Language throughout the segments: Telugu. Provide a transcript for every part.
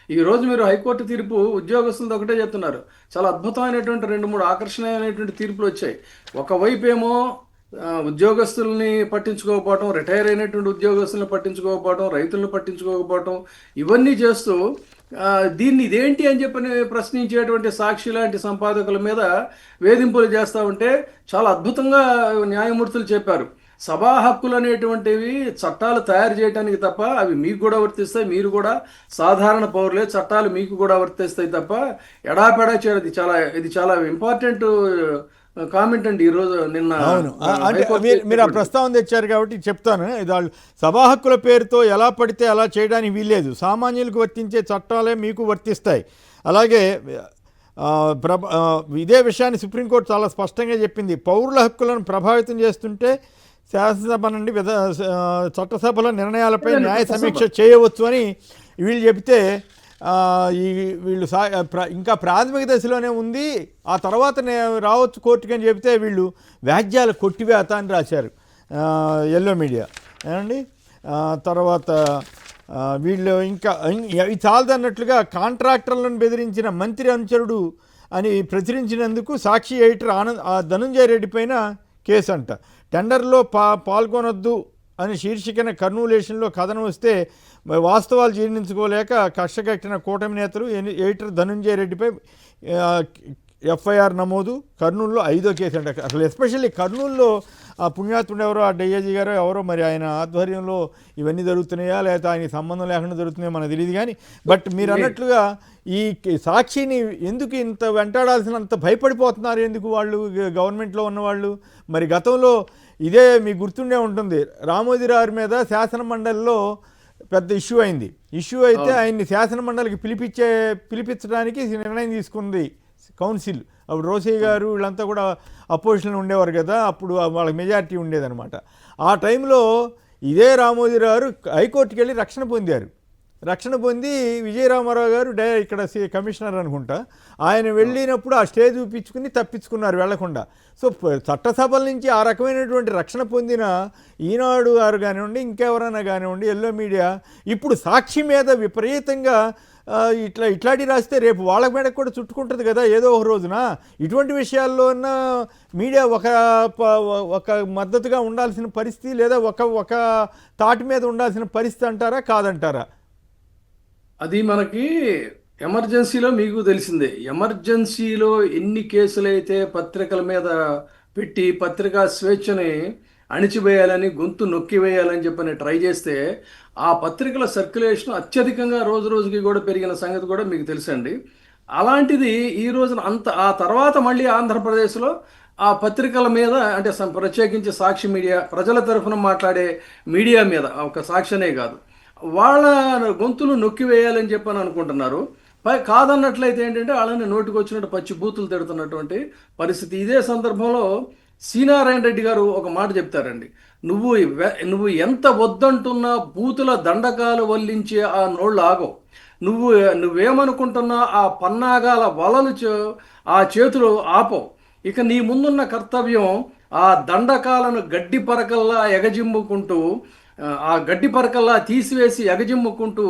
ఈరోజు మీరు హైకోర్టు తీర్పు ఉద్యోగస్తులతో ఒకటే చెప్తున్నారు. చాలా అద్భుతమైనటువంటి 2, 3 ఆకర్షణీయమైనటువంటి తీర్పులు వచ్చాయి. ఒకవైపు ఏమో ఉద్యోగస్తుల్ని పట్టించుకోకపోవటం, రిటైర్ అయినటువంటి ఉద్యోగస్తుల్ని పట్టించుకోకపోవటం, రైతులను పట్టించుకోకపోవటం, ఇవన్నీ చేస్తూ దీన్ని ఇదేంటి అని చెప్పని ప్రశ్నించేటువంటి సాక్షి లాంటి సంపాదకుల మీద వేధింపులు చేస్తూ ఉంటే చాలా అద్భుతంగా న్యాయమూర్తులు చెప్పారు. సభా హక్కులు అనేటువంటివి చట్టాలు తయారు చేయడానికి తప్ప అవి మీకు కూడా వర్తిస్తాయి, మీరు కూడా సాధారణ పౌరులే, చట్టాలు మీకు కూడా వర్తిస్తాయి తప్ప ఎడాపెడా చేయడం ఇది చాలా ఇంపార్టెంట్ కామెంట్ అండి ఈరోజు నిన్న. అవును, అంటే మీరు ఆ ప్రస్తావన తెచ్చారు కాబట్టి చెప్తాను. ఇది వాళ్ళు సభా హక్కుల పేరుతో ఎలా పడితే అలా చేయడానికి వీల్లేదు. సామాన్యులకు వర్తించే చట్టాలే మీకు వర్తిస్తాయి. అలాగే ఇదే విషయాన్ని సుప్రీంకోర్టు చాలా స్పష్టంగా చెప్పింది. పౌరుల హక్కులను ప్రభావితం చేస్తుంటే శాసనసభ నుండి చట్టసభల నిర్ణయాలపై న్యాయ సమీక్ష చేయవచ్చు అని వీళ్ళు చెబితే వీళ్ళు ఇంకా ప్రాథమిక దశలోనే ఉంది, ఆ తర్వాత రావచ్చు కోర్టుకి అని చెబితే వీళ్ళు వ్యాజ్యాల కొట్టివేత అని రాశారు ఎల్లో మీడియా ఏమండి. తర్వాత వీళ్ళు ఇంకా ఇది చాలదన్నట్లుగా కాంట్రాక్టర్లను బెదిరించిన మంత్రి అనుచరుడు అని ప్రచురించినందుకు సాక్షి ఎడిటర్ ధనుంజయ రెడ్డి పైన కేసు అంట. టెండర్లో పాల్గొనొద్దు అని శీర్షికన కర్నూలేషన్లో కథనం వస్తే వాస్తవాలు జీర్ణించుకోలేక కక్షగట్టిన కూటమి నేతలు ఎడిటర్ ధనుంజయ రెడ్డిపై ఎఫ్ఐఆర్ నమోదు. కర్నూలులో 5వ కేసు అంట. అసలు ఎస్పెషల్లీ కర్నూలులో ఆ పుణ్యాత్ముడు ఎవరో, ఆ డయ్యాజీ గారో ఎవరో, మరి ఆయన ఆధ్వర్యంలో ఇవన్నీ జరుగుతున్నాయా లేకపోతే ఆయనకి సంబంధం లేకుండా జరుగుతున్నాయో మనకు తెలియదు. కానీ బట్ మీరు అన్నట్లుగా ఈ సాక్షిని ఎందుకు ఇంత వెంటాడాల్సినంత భయపడిపోతున్నారు ఎందుకు వాళ్ళు, గవర్నమెంట్లో ఉన్నవాళ్ళు? మరి గతంలో ఇదే మీకు గుర్తుండే ఉంటుంది, రామోజీరావు మీద శాసన మండలిలో పెద్ద ఇష్యూ అయింది. ఇష్యూ అయితే ఆయన్ని శాసన మండలికి పిలిపించడానికి నిర్ణయం తీసుకుంది కౌన్సిల్. అప్పుడు రోసయ్య గారు వీళ్ళంతా కూడా అపోజిషన్లో ఉండేవారు కదా, అప్పుడు వాళ్ళకి మెజారిటీ ఉండేదన్నమాట. ఆ టైంలో ఇదే రామోజీరావు హైకోర్టుకి వెళ్ళి రక్షణ పొంది విజయరామారావు గారు ఇక్కడ కమిషనర్ అనుకుంటా, ఆయన వెళ్ళినప్పుడు ఆ స్టే చూపించుకుని తప్పించుకున్నారు వెళ్లకుండా. సో చట్టసభల నుంచి ఆ రకమైనటువంటి రక్షణ పొందిన ఈనాడు గారు కానివ్వండి, ఇంకెవరైనా కానివ్వండి, ఎల్లో మీడియా ఇప్పుడు సాక్షి మీద విపరీతంగా ఇట్లాంటి రాస్తే రేపు వాళ్ళ మీద కూడా చుట్టుకుంటుంది కదా ఏదో ఒక రోజున. ఇటువంటి విషయాల్లో ఉన్న మీడియా ఒక మద్దతుగా ఉండాల్సిన పరిస్థితి, లేదా ఒక తాటి మీద ఉండాల్సిన పరిస్థితి అంటారా, కాదంటారా? అది మనకి ఎమర్జెన్సీలో మీకు తెలిసిందే. ఎమర్జెన్సీలో ఎన్ని కేసులైతే పత్రికల మీద పెట్టి పత్రికా స్వేచ్ఛని అణిచివేయాలని, గొంతు నొక్కివేయాలని చెప్పని ట్రై చేస్తే ఆ పత్రికల సర్క్యులేషన్ అత్యధికంగా రోజు రోజుకి కూడా పెరిగిన సంగతి కూడా మీకు తెలుసండి. అలాంటిది ఈ రోజున ఆ తర్వాత మళ్ళీ ఆంధ్రప్రదేశ్లో ఆ పత్రికల మీద, అంటే ప్రత్యేకించి సాక్షి మీడియా, ప్రజల తరఫున మాట్లాడే మీడియా మీద, ఒక సాక్షినే కాదు, వాళ్ళ గొంతులు నొక్కివేయాలని చెప్పని అనుకుంటున్నారు. కాదన్నట్లయితే ఏంటంటే వాళ్ళని నోటికి వచ్చినట్టు పచ్చి బూతులు తిడుతున్నటువంటి పరిస్థితి. ఇదే సందర్భంలో సీనారాయణ రెడ్డి గారు ఒక మాట చెప్తారండి, నువ్వు ఎంత వద్దంటున్నా బూతుల దండకాలు వల్లించే ఆ నోళ్ళు ఆగవు. నువ్వేమనుకుంటున్నా ఆ పన్నాగాల వలలు ఆ చేతులు ఆపవు. ఇక నీ ముందున్న కర్తవ్యం ఆ దండకాలను గడ్డి పరకల్లా ఎగజిమ్ముకుంటూ, ఆ గడ్డి పరకల్లా తీసివేసి ఎగజిమ్ముకుంటూ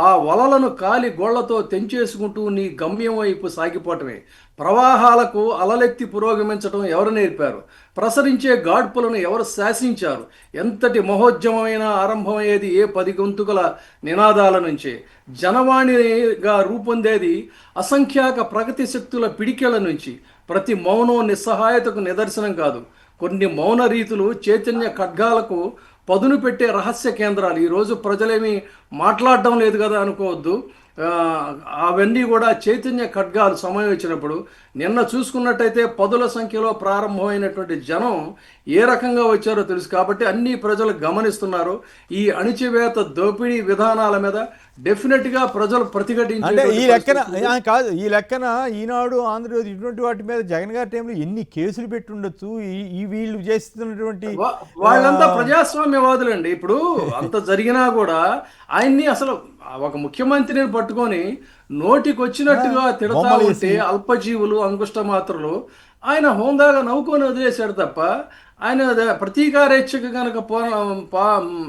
ఆ వలలను కాలి గోళ్లతో తెంచేసుకుంటూ నీ గమ్యం వైపు సాగిపోవటమే. ప్రవాహాలకు అలలెత్తి పురోగమించడం ఎవరు నేర్పారు? ప్రసరించే గాడ్పులను ఎవరు శాసించారు? ఎంతటి మహోద్యమైన ఆరంభమయ్యేది ఏ 10 గొంతుకల నినాదాల నుంచే. జనవాణిగా రూపొందేది అసంఖ్యాక ప్రగతి శక్తుల పిడికెల నుంచి. ప్రతి మౌనం నిస్సహాయతకు నిదర్శనం కాదు. కొన్ని మౌన రీతులు చైతన్య ఖడ్గాలకు పదును పెట్టే రహస్య కేంద్రాలు. ఈరోజు ప్రజలేమీ మాట్లాడడం లేదు కదా అనుకోవద్దు. అవన్నీ కూడా చైతన్య ఖడ్గాలు సమయం వచ్చినప్పుడు. నిన్న చూసుకున్నట్టయితే 10ల సంఖ్యలో ప్రారంభమైనటువంటి జనం ఏ రకంగా వచ్చారో తెలుసు. కాబట్టి అన్ని ప్రజలు గమనిస్తున్నారు. ఈ అణిచివేత దోపిడీ విధానాల మీద డెఫినెట్గా ప్రజలు ప్రతిఘటించారు. ఈ లెక్కన ఈనాడు, ఆంధ్రజ్యోతి ఇటువంటి వాటి మీద జగన్ గారి టైంలో ఎన్ని కేసులు పెట్టి ఉండొచ్చు. ఈ వీళ్ళు చేస్తున్నటువంటి వాళ్ళంతా ప్రజాస్వామ్యవాదులండి. ఇప్పుడు అంత జరిగినా కూడా ఆయన్ని అసలు ఒక ముఖ్యమంత్రిని పట్టుకొని నోటికి వచ్చినట్టుగా తిడతా ఉంటే అల్పజీవులు, అంగుష్ట మాత్రలు, ఆయన హోందాగా నవ్వుకొని వదిలేశాడు తప్ప ఆయన ప్రతీకారేచ్ఛకు కనుక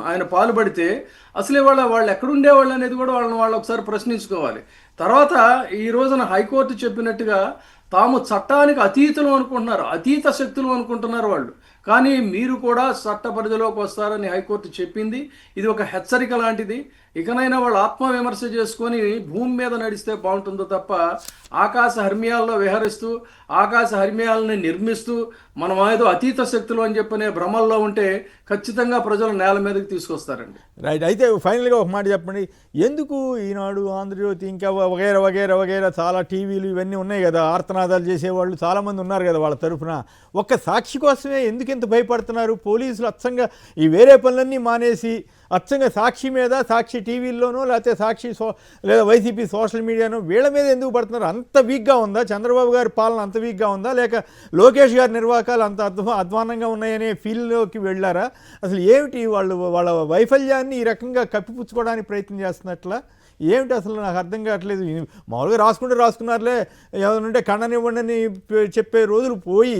ఆయన పాల్పడితే అసలే వాళ్ళు ఎక్కడుండేవాళ్ళు అనేది కూడా వాళ్ళు ఒకసారి ప్రశ్నించుకోవాలి. తర్వాత ఈ రోజున హైకోర్టు చెప్పినట్టుగా తాము చట్టానికి అతీతులు అనుకుంటున్నారు, అతీత శక్తులు అనుకుంటున్నారు వాళ్ళు. కానీ మీరు కూడా చట్ట పరిధిలోకి వస్తారని హైకోర్టు చెప్పింది. ఇది ఒక హెచ్చరిక లాంటిది. ఇకనైనా వాళ్ళు ఆత్మవిమర్శ చేసుకొని భూమి మీద నడిస్తే బాగుంటుందో తప్ప ఆకాశ హర్మ్యాల్లో విహరిస్తూ ఆకాశ హర్మ్యాలని నిర్మిస్తూ మనం ఏదో అతీత శక్తులు అని చెప్పనే భ్రమల్లో ఉంటే ఖచ్చితంగా ప్రజలు నేల మీదకి తీసుకొస్తారండి. రైట్. అయితే ఫైనల్గా ఒక మాట చెప్పండి, ఎందుకు ఈనాడు, ఆంధ్రజ్యోతి, ఇంకా వగైరా వగైరా వగైరా చాలా టీవీలు ఇవన్నీ ఉన్నాయి కదా, ఆర్తనాదాలు చేసేవాళ్ళు చాలామంది ఉన్నారు కదా, వాళ్ళ తరఫున ఒక్క సాక్షి కోసమే ఎందుకు ఇంత భయపడుతున్నారు? పోలీసులు అచ్చంగా ఈ వేరే పనులన్నీ మానేసి అచ్చంగా సాక్షి మీద, సాక్షి టీవీల్లోనూ లేకపోతే సాక్షి లేదా వైసీపీ సోషల్ మీడియానో వీళ్ళ మీద ఎందుకు పడుతున్నారు? అంత వీక్గా ఉందా చంద్రబాబు గారి పాలన? అంత వీక్గా ఉందా, లేక లోకేష్ గారి నిర్వాకాలు అంత అధ్వానంగా ఉన్నాయనే ఫీల్డ్లోకి వెళ్ళారా? అసలు ఏమిటి వాళ్ళ వైఫల్యాన్ని ఈ రకంగా కప్పిపుచ్చుకోవడానికి ప్రయత్నం చేస్తున్నట్లా ఏమిటి అసలు? నాకు అర్థం కావట్లేదు. మామూలుగా రాసుకున్నారులే, ఏమంటే ఖండనివ్వండి చెప్పే రోజులు పోయి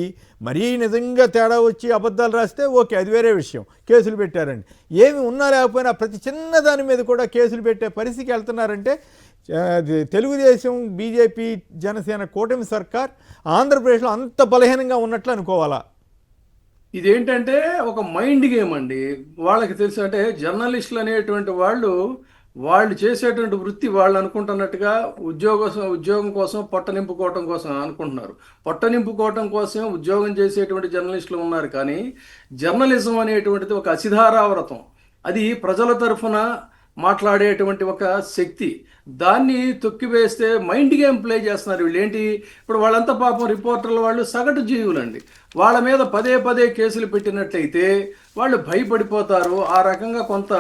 మరీ నిజంగా తేడా వచ్చి అబద్ధాలు రాస్తే ఓకే, అది వేరే విషయం, కేసులు పెట్టారండి. ఏమి ఉన్నా లేకపోయినా ప్రతి చిన్న దాని మీద కూడా కేసులు పెట్టే పరిస్థితికి వెళ్తున్నారంటే తెలుగుదేశం, బీజేపీ, జనసేన కూటమి సర్కార్ ఆంధ్రప్రదేశ్లో అంత బలహీనంగా ఉన్నట్లు అనుకోవాలా? ఇదేంటంటే ఒక మైండ్ గేమ్ అండి. వాళ్ళకి తెలుసు, అంటే జర్నలిస్టులు అనేటువంటి వాళ్ళు చేసేటువంటి వృత్తి వాళ్ళు అనుకుంటున్నట్టుగా ఉద్యోగం కోసం పొట్ట నింపుకోవటం కోసం అనుకుంటున్నారు. పొట్ట నింపుకోవటం కోసం ఉద్యోగం చేసేటువంటి జర్నలిస్టులు ఉన్నారు. కానీ జర్నలిజం అనేటువంటిది ఒక అసిధారావ్రతం. అది ప్రజల తరఫున మాట్లాడేటువంటి ఒక శక్తి. దాన్ని తొక్కివేస్తే మైండ్ గేమ్ ప్లే చేస్తున్నారు వీళ్ళు. ఏంటి, ఇప్పుడు వాళ్ళంతా పాపం రిపోర్టర్లు, వాళ్ళు సగటు జీవులండి. వాళ్ళ మీద పదే కేసులు పెట్టినట్లయితే వాళ్ళు భయపడిపోతారు. ఆ రకంగా కొంత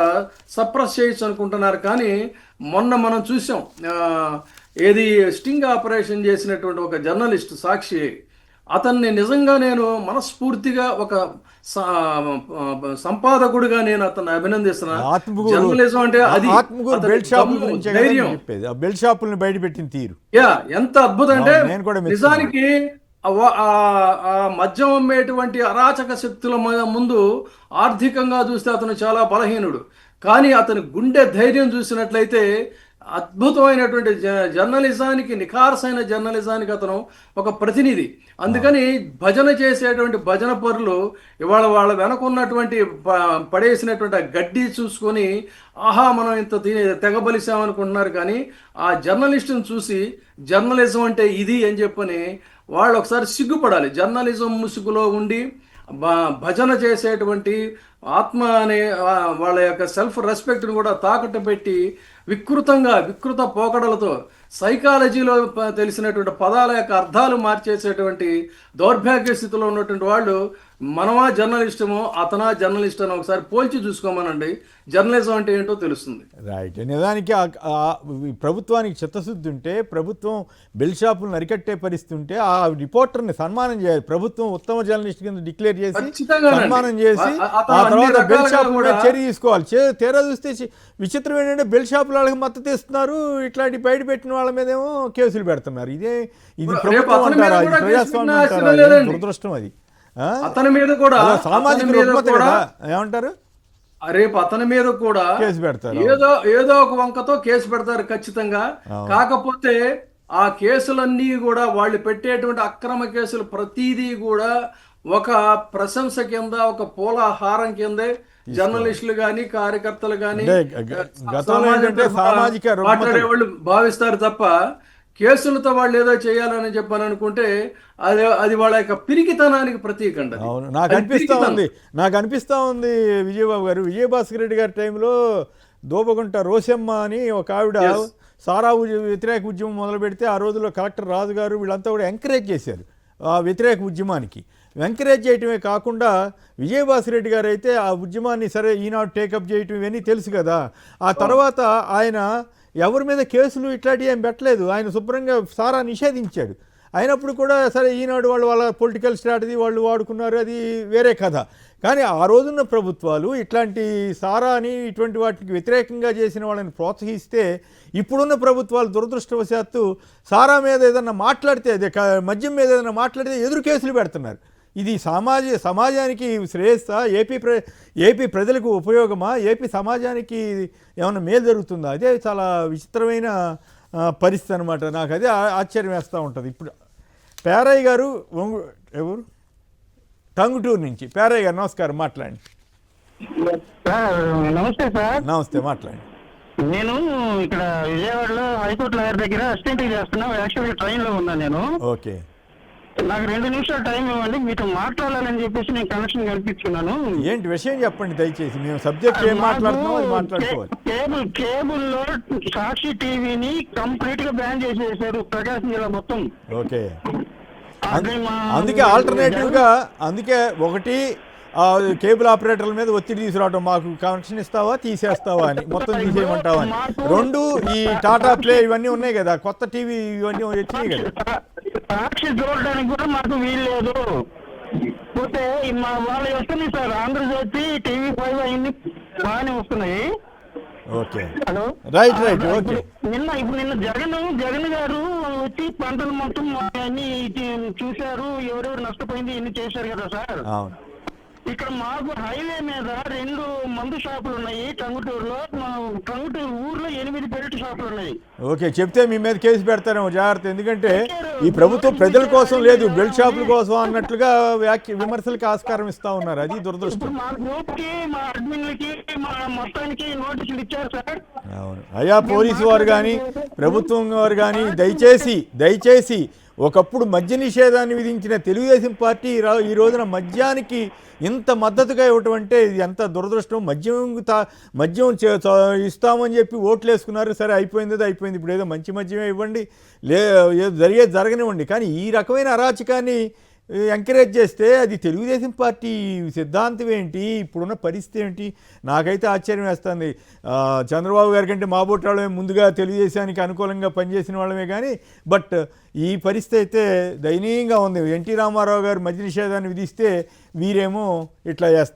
సప్రెస్ చేయొచ్చు అనుకుంటున్నారు. కానీ మొన్న మనం చూసాం, ఏది స్టింగ్ ఆపరేషన్ చేసినటువంటి ఒక జర్నలిస్ట్ సాక్షి, అతన్ని నిజంగా నేను మనస్ఫూర్తిగా ఒక సంపాదకుడిగా నేను అతన్ని అభినందిస్తున్నాను. జర్నలిజం అంటే అది ధైర్యం, బెల్ట్ షాపుల్ని బయటపెట్టిన తీరు ఎంత అద్భుతం అంటే నిజానికి మద్యం అమ్మేటువంటి అరాచక శక్తుల ముందు ఆర్థికంగా చూస్తే అతను చాలా బలహీనుడు. కానీ అతని గుండె ధైర్యం చూసినట్లయితే అద్భుతమైనటువంటి జర్నలిజానికి, నిఖార్సైన జర్నలిజానికి అతను ఒక ప్రతినిధి. అందుకని భజన చేసేటువంటి భజన పరులు ఇవాళ వాళ్ళ వెనకున్నటువంటి పడేసినటువంటి గడ్డి చూసుకొని ఆహా మనం ఇంత తెగబలిసామనుకుంటున్నారు. కానీ ఆ జర్నలిస్టును చూసి జర్నలిజం అంటే ఇది అని చెప్పని వాళ్ళు ఒకసారి సిగ్గుపడాలి. జర్నలిజం ముసుగులో ఉండి భజన చేసేటువంటి ఆత్మ అనే వాళ్ళ యొక్క సెల్ఫ్ రెస్పెక్ట్ని కూడా తాకట్టు పెట్టి వికృత పోకడలతో సైకాలజీలో తెలిసినటువంటి పదాల యొక్క అర్థాలు మార్చేసేటువంటి దౌర్భాగ్య స్థితిలో ఉన్నటువంటి వాళ్ళు మనమా జర్నలిస్టమో అతనా జర్నలిస్ట్ అని ఒకసారి పోల్చి చూసుకోమనండి. జర్నలిజం అంటే ఏంటో తెలుస్తుంది. రైట్. నిజానికి ప్రభుత్వానికి చిత్తశుద్ధి ఉంటే, ప్రభుత్వం బెల్ షాపులను అరికట్టే పరిస్థితి ఉంటే ఆ రిపోర్టర్ని సన్మానం చేయాలి. ప్రభుత్వం ఉత్తమ జర్నలిస్ట్ కింద డిక్లేర్ చేసి సన్మానం చేసి ఆ తర్వాత బెల్ షాప్ కూడా చర్య తీసుకోవాలి. తీరా చూస్తే విచిత్రం ఏంటంటే బెల్ షాపుల వాళ్ళకి మద్దతు ఇస్తున్నారు, ఇట్లాంటి బయట పెట్టిన వాళ్ళ మీదేమో కేసులు పెడుతున్నారు. ఇది ప్రభుత్వం అంటారా? ఇది ప్రజాస్వామ్యం అంటారా? దురదృష్టం అది. అతని మీద కూడా సామాజిక రుగ్మత కదా, ఏమంటారు? రేపు అతని మీద కూడా కేసు పెడతారు, ఏదో ఒక వంకతో కేసు పెడతారు ఖచ్చితంగా. కాకపోతే ఆ కేసులన్నీ కూడా వాళ్ళు పెట్టేటువంటి అక్రమ కేసులు ప్రతిదీ కూడా ఒక ప్రశంస కింద, ఒక పూలహారం కిందే జర్నలిస్టులు గాని, కార్యకర్తలు గాని, మాట్లాడేవాళ్ళు భావిస్తారు తప్ప కేసులతో వాళ్ళు ఏదో చేయాలని చెప్పని అనుకుంటే అది వాళ్ళ యొక్క పిరికితనానికి ప్రతీక అండి. అవును, నాకు అనిపిస్తా ఉంది విజయబాబు గారు. విజయభాస్కర్ రెడ్డి గారి టైంలో దోబగుంట రోసమ్మ అని ఒక ఆవిడ సారా వ్యతిరేక ఉద్యమం మొదలు పెడితే ఆ రోజుల్లో కలెక్టర్ రాజు గారు వీళ్ళంతా కూడా ఎంకరేజ్ చేశారు ఆ వ్యతిరేక ఉద్యమానికి. ఎంకరేజ్ చేయటమే కాకుండా విజయభాస్కర్ రెడ్డి గారు అయితే ఆ ఉద్యమాన్ని సరే ఈనాడు టేకప్ చేయటం ఇవన్నీ తెలుసు కదా. ఆ తర్వాత ఆయన ఎవరి మీద కేసులు ఇట్లాంటివి ఏం పెట్టలేదు. ఆయన శుభ్రంగా సారా నిషేధించాడు. అయినప్పుడు కూడా సరే ఈనాడు వాళ్ళ పొలిటికల్ స్ట్రాటజీ వాళ్ళు వాడుకున్నారు, అది వేరే కథ. కానీ ఆ రోజున్న ప్రభుత్వాలు ఇట్లాంటి సారాని ఇటువంటి వాటికి వ్యతిరేకంగా చేసిన వాళ్ళని ప్రోత్సహిస్తే, ఇప్పుడున్న ప్రభుత్వాలు దురదృష్టవశాత్తు సారా మీద ఏదన్నా మాట్లాడితే, అదే మద్యం మీద ఏదైనా మాట్లాడితే ఎదురు కేసులు పెడుతున్నారు. ఇది సమాజానికి శ్రేయస్సా? ఏపీ ప్రజలకు ఉపయోగమా? ఏపీ సమాజానికి ఏమైనా మేలు జరుగుతుందా? అదే చాలా విచిత్రమైన పరిస్థితి అనమాట. నాకు అదే ఆశ్చర్యం వేస్తూ ఉంటుంది. ఇప్పుడు పేరయ్య గారు ఎవరు టంగుటూరు నుంచి. పేరయ్య గారు నమస్కారం, మాట్లాడండి. నమస్తే సార్. నమస్తే, మాట్లాడండి. నేను ఇక్కడ విజయవాడలో హైకోర్టు లాయర్ దగ్గర అసిస్టెంట్ చేస్తున్నా. యాక్చువల్గా ట్రైన్ లో ఉన్నాను నేను. ఓకే, నాకు 2 నిమిషాలు టైం ఇవ్వండి, మీతో మాట్లాడాలని చెప్పేసి నేను కనెక్షన్ కల్పించుకున్నాను. ఏంటి విషయం చెప్పండి దయచేసి. మేము సబ్జెక్ట్ ఏం మాట్లాడుతున్నామో అది మాట్లాడుకోవాలి. కేబుల్లో సాక్షి టీవీని కంప్లీట్ గా బ్యాన్ చేసేసారు ప్రకాశం జిల్లా మొత్తం. ఓకే, అందుకే ఆల్టర్నేటివ్గా ఒకటి కేబుల్ ఆపరేటర్ల మీద ఒత్తిడి తీసుకురావటం, మాకు కనెక్షన్ ఇస్తావా తీసేస్తావా అని, మొత్తం తీసేయమంటావా అని. 2 ఈ టాటా ప్లే ఇవన్నీ ఉన్నాయి కదా, కొత్త టీవీ ఇవన్నీ వచ్చినాయి కదా. సాక్షి చూడడానికి కూడా మాకు వీలు లేదు. పోతే మా వాళ్ళు వస్తున్నాయి సార్, ఆంధ్రజ్యోతి, టీవీ5 అవన్నీ బాగానే వస్తున్నాయి. Okay, hello, right okay. నిన్న జగన్ గారు వచ్చి పంటలు మొత్తం అన్ని చూశారు, ఎవరెవరు నష్టపోయింది ఇన్ని చేశారు కదా సార్. అవును. ఇక్కడ మాకు హైవే మీద 2 మందు షాపులు ఉన్నాయి. టంగుటూరులో, టంగుటూరు ఊర్లో 8 బెల్ట్ షాపులు ఉన్నాయి. ఓకే, చెప్తే మీ మీద కేసు పెడతారేమో, జాగ్రత్త. ఎందుకంటే ఈ ప్రభుత్వం ప్రజల కోసం లేదు, బెల్ట్ షాపుల కోసం అన్నట్లుగా విమర్శలకు ఆస్కారం ఇస్తా ఉన్నారు. అది దురదృష్టం. మా గ్రూప్ కి, మా అడ్మిన్లకి, మా మొత్తానికి నోటీసులు ఇచ్చారు సార్. అవును. అయ్యా పోలీసు వారు కానీ ప్రభుత్వం వారు కానీ దయచేసి ఒకప్పుడు మద్య నిషేధాన్ని విధించిన తెలుగుదేశం పార్టీ ఈ రోజున మద్యానికి ఇంత మద్దతుగా ఇవ్వటం అంటే ఇది ఎంత దురదృష్టం. మద్యం ఇస్తామని చెప్పి ఓట్లు వేసుకున్నారు. సరే, అయిపోయింది. ఇప్పుడు ఏదో మంచి మద్యమే ఇవ్వండి, జరగనివ్వండి. కానీ ఈ రకమైన అరాచకాన్ని ఎంకరేజ్ చేస్తే అది తెలుగుదేశం పార్టీ సిద్ధాంతం ఏంటి, ఇప్పుడున్న పరిస్థితి ఏంటి? నాకైతే ఆశ్చర్యం వేస్తుంది. చంద్రబాబు గారి కంటే మాబోటి వాళ్ళమే ముందుగా తెలుగుదేశానికి అనుకూలంగా పనిచేసిన వాళ్ళమే కానీ, బట్ ఈ పరిస్థితి అయితే దయనీయంగా ఉంది. ఎన్టీ రామారావు గారు మద్య నిషేధాన్ని విధిస్తే వీరేమో ఇట్లా చేస్తున్నారు.